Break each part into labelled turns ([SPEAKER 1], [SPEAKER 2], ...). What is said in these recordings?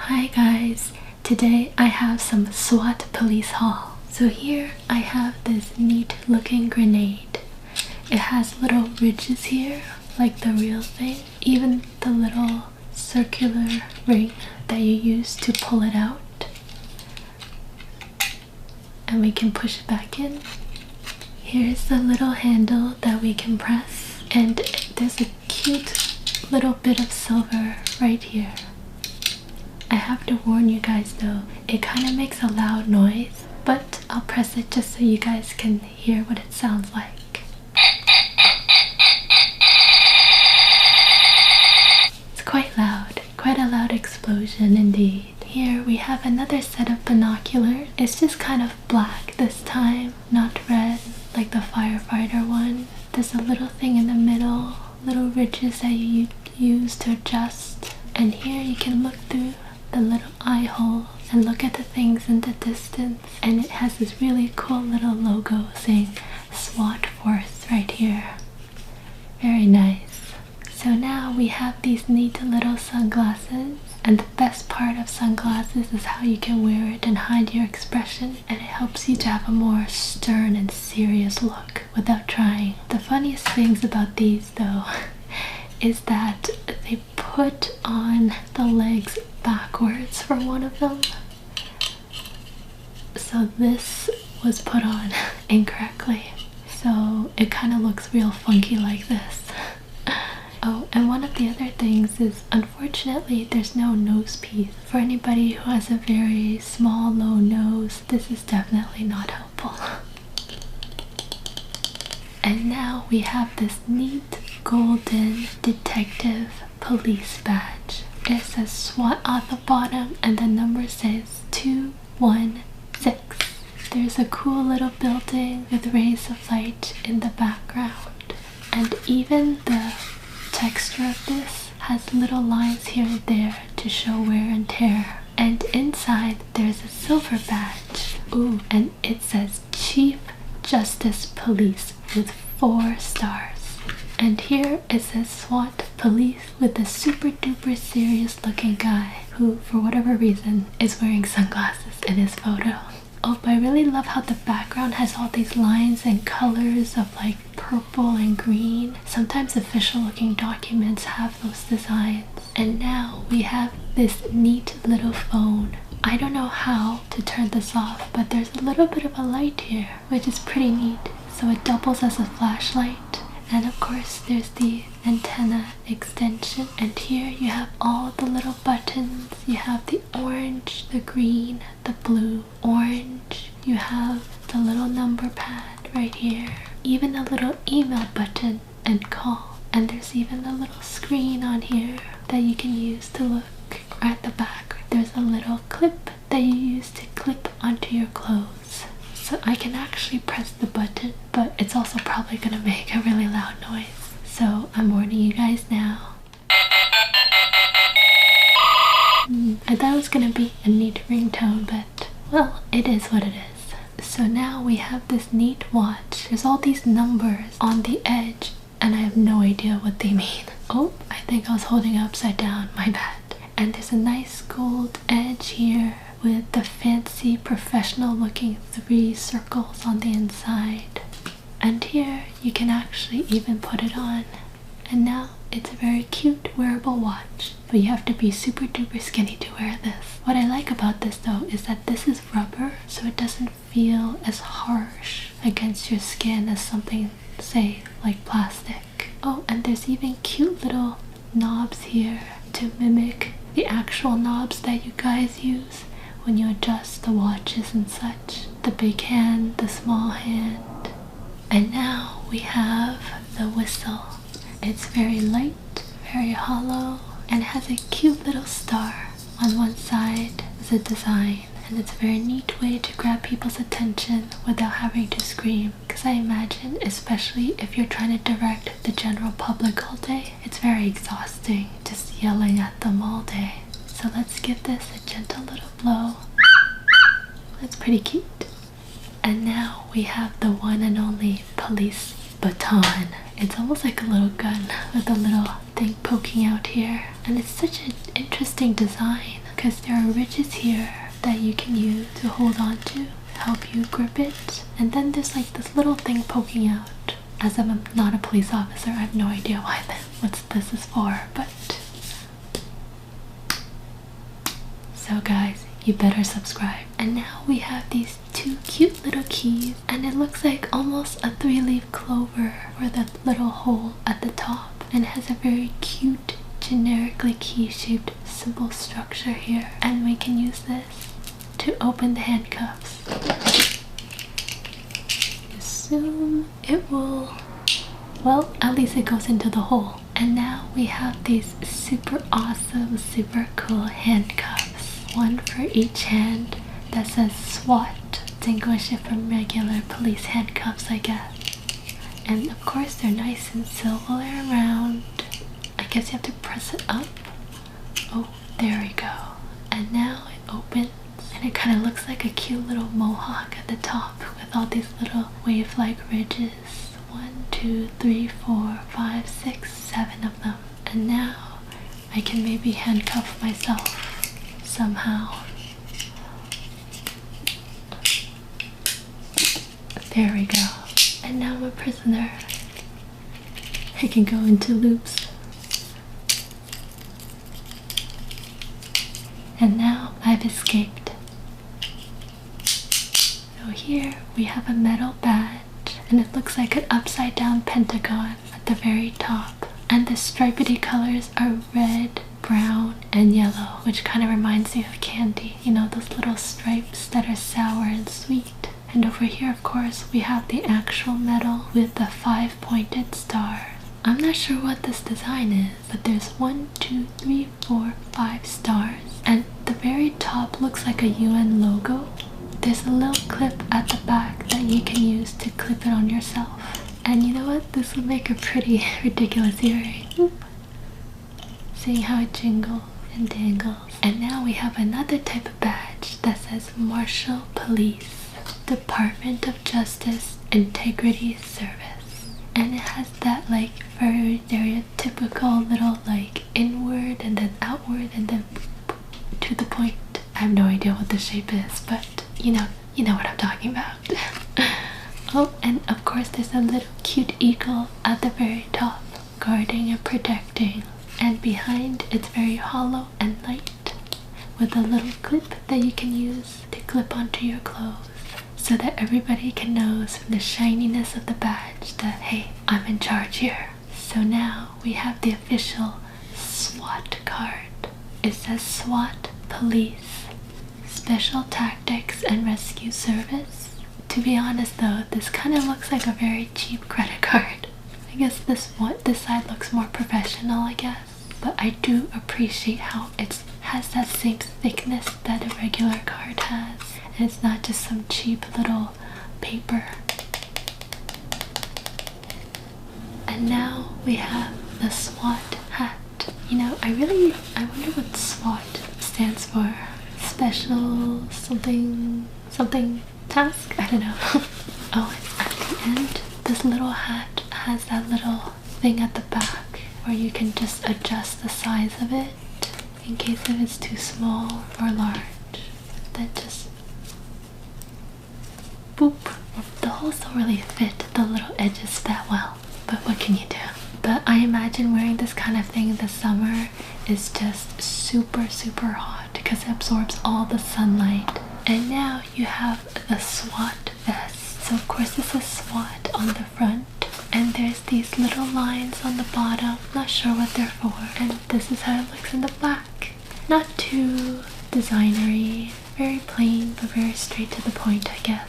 [SPEAKER 1] Hi guys, today I have some SWAT police haul. So here I have this neat looking grenade. It has little ridges here like the real thing, even the little circular ring that you use to pull it out, and we can push it back in. Here's the little handle that we can press, and there's a cute little bit of silver right here. I have to warn you guys though, it kind of makes a loud noise, but I'll press it just so you guys can hear what it sounds like. It's quite loud, quite a loud explosion indeed. Here we have another set of binoculars. It's just kind of black this time, not red like the firefighter one. There's a little thing in the middle, little ridges that you use to adjust, and here you can look through the little eye hole and look at the things in the distance, and it has this really cool little logo saying SWAT Force right here. Very nice. So now we have these neat little sunglasses, and the best part of sunglasses is how you can wear it and hide your expression, and it helps you to have a more stern and serious look without trying. The funniest things about these though is that they put on the legs backwards for one of them. So this was put on incorrectly. So it kind of looks real funky like this. Oh, and one of the other things is, unfortunately, there's no nose piece. For anybody who has a very small, low nose, this is definitely not helpful. And now we have this neat golden detective police badge. It says SWAT on the bottom and the number says 216. There's a cool little building with rays of light in the background, and even the texture of this has little lines here and there to show wear and tear. And inside there's a silver badge. Ooh, and it says Chief Justice Police with 4 stars. And here it says SWAT Police with a super duper serious looking guy who, for whatever reason, is wearing sunglasses in his photo. Oh, but I really love how the background has all these lines and colors of like purple and green. Sometimes official looking documents have those designs. And now we have this neat little phone. I don't know how to turn this off, but there's a little bit of a light here, which is pretty neat. So it doubles as a flashlight. And of course there's the antenna extension, and here you have all the little buttons. You have the orange, the green, the blue, orange. You have the little number pad right here, even a little email button and call. And there's even a little screen on here that you can use to look at the back. There's a little clip that you use to clip onto your clothes. So I can actually press the button, but it's also probably gonna make a really loud noise. So I'm warning you guys now. I thought it was gonna be a neat ringtone, but well, it is what it is. So now we have this neat watch. There's all these numbers on the edge, and I have no idea what they mean. Oh, I think I was holding it upside down, my bad. And there's a nice gold edge here with the fancy professional looking 3 circles on the inside. And here you can actually even put it on. And now it's a very cute wearable watch, but you have to be super duper skinny to wear this. What I like about this though is that this is rubber, so it doesn't feel as harsh against your skin as something, say, like plastic. Oh, and there's even cute little knobs here to mimic the actual knobs that you guys use when you adjust the watches and such. The big hand, the small hand. And now we have the whistle. It's very light, very hollow, and has a cute little star on one side as a design. And it's a very neat way to grab people's attention without having to scream. Because I imagine, especially if you're trying to direct the general public all day, it's very exhausting just yelling at them all day. So let's give this a gentle little blow. That's pretty cute. And now we have the one and only police baton. It's almost like a little gun with a little thing poking out here. And it's such an interesting design. because there are ridges here that you can use to hold on to, help you grip it. And then there's like this little thing poking out. As I'm not a police officer, I have no idea what this is for, but so guys, you better subscribe. And now we have these two cute little keys, and it looks like almost a 3-leaf clover for the little hole at the top, and it has a very cute generically key-shaped simple structure here, and we can use this to open the handcuffs. Assume it will, well, at least it goes into the hole. And now we have these super awesome, super cool handcuffs, one for each hand, that says Swat. Distinguish it from regular police handcuffs, I guess. And of course they're nice and silver around. I guess you have to press it up. Oh, there we go. And now it opens, and it kind of looks like a cute little mohawk at the top with all these little wave-like ridges. 1, 2, 3, 4, 5, 6, 7 of them. And now I can maybe handcuff myself somehow. There we go. And now I'm a prisoner. I can go into loops. And now I've escaped. So here we have a metal badge, and it looks like an upside down pentagon at the very top. And the stripedy colors are red, brown, and yellow, which kind of reminds me of candy. You know, those little stripes that are sour and sweet. And over here, of course, we have the actual medal with the 5 pointed stars. I'm not sure what this design is, but there's 1, 2, 3, 4, 5 stars. And the very top looks like a UN logo. There's a little clip at the back that you can use to clip it on yourself. And you know what? This will make a pretty ridiculous earring. Seeing how it jingles and dangles. And now we have another type of badge that says Marshal Police, Department of Justice Integrity Service. And it has that like very stereotypical little like inward and then outward and then to the point. I have no idea what the shape is, but you know what I'm talking about. Oh, and of course there's a little cute eagle at the very top, guarding and protecting. And behind, it's very hollow and light, with a little clip that you can use to clip onto your clothes, so that everybody can know from the shininess of the badge that, hey, I'm in charge here. So now we have the official SWAT card. It says SWAT Police, Special Tactics and Rescue Service. To be honest though, this kind of looks like a very cheap credit card. I guess this side looks more professional, I guess. But I do appreciate how it has that same thickness that a regular card has. And it's not just some cheap little paper. And now we have the SWAT hat. You know, I wonder what SWAT stands for. Special something task? I don't know. Oh, and at the end, this little hat has that little thing at the back where you can just adjust the size of it in case if it's too small or large. Then just boop. The holes don't really fit the little edges that well, but what can you do? But I imagine wearing this kind of thing in the summer is just super hot because it absorbs all the sunlight. And now you have the SWAT vest. So of course this is SWAT on the front, and there's these little lines on the bottom. Not sure what they're for. And this is how it looks in the back. Not too designery, very plain but very straight to the point, I guess.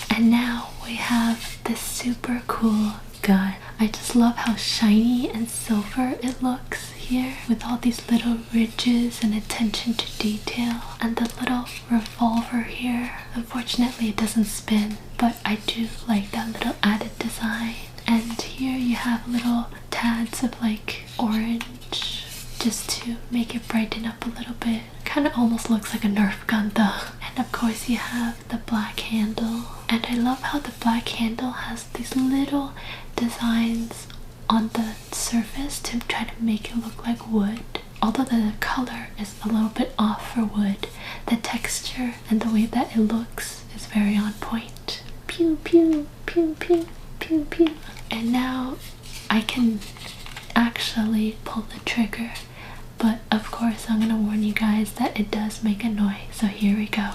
[SPEAKER 1] And now we have this super cool gun. I just love how shiny and silver it looks here with all these little ridges and attention to detail, and the little revolver here. Unfortunately it doesn't spin, but I do like that little added design. And here you have little tads of like orange just to make it brighten up a little bit. Kind of almost looks like a Nerf gun though. And of course you have the black handle, and I love how the black handle has these little designs on the surface to try to make it look like wood. although the color is a little bit off for wood, the texture and the way that it looks is very on point. Pew pew pew pew pew pew. And now I can actually pull the trigger, but of course I'm gonna warn you guys that it does make a noise, so here we go.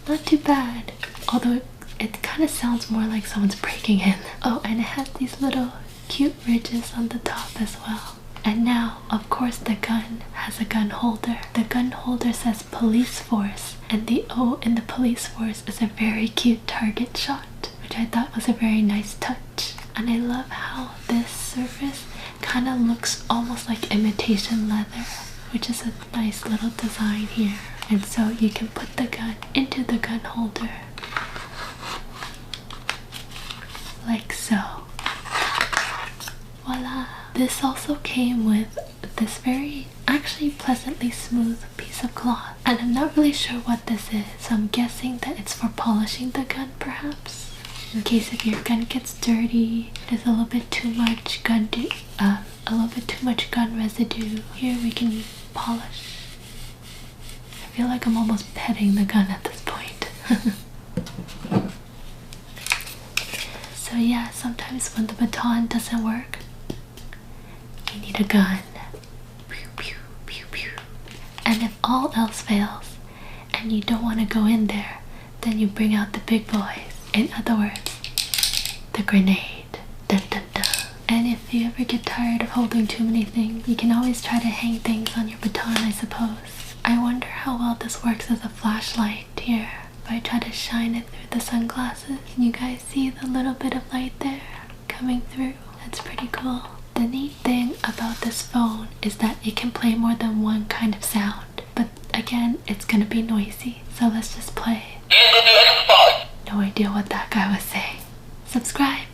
[SPEAKER 1] Not too bad, although it kind of sounds more like someone's breaking in. Oh, and it has these little cute ridges on the top as well. And now, of course, the gun has a gun holder. The gun holder says police force, and the O in the police force is a very cute target shot, which I thought was a very nice touch. And I love how this surface kind of looks almost like imitation leather, which is a nice little design here. And so you can put the gun into the gun holder like so. Voila! This also came with this very actually pleasantly smooth piece of cloth, and I'm not really sure what this is, so I'm guessing that it's for polishing the gun perhaps, in case if your gun gets dirty, there's a little bit too much gun residue. Here we can polish. I feel like I'm almost petting the gun at this point. So yeah, sometimes when the baton doesn't work, you need a gun. Pew, pew, pew, pew. And if all else fails and you don't want to go in there, then you bring out the big boys. In other words, the grenade. Dun, dun, dun. And if you ever get tired of holding too many things, you can always try to hang things on your baton, I suppose. I wonder how well this works as a flashlight here. If I try to shine it through the sunglasses, can you guys see the little bit of light there coming through? That's pretty cool. The neat thing about this phone is that it can play more than one kind of sound, but again, it's gonna be noisy, so let's just play. No idea what that guy was saying. Subscribe!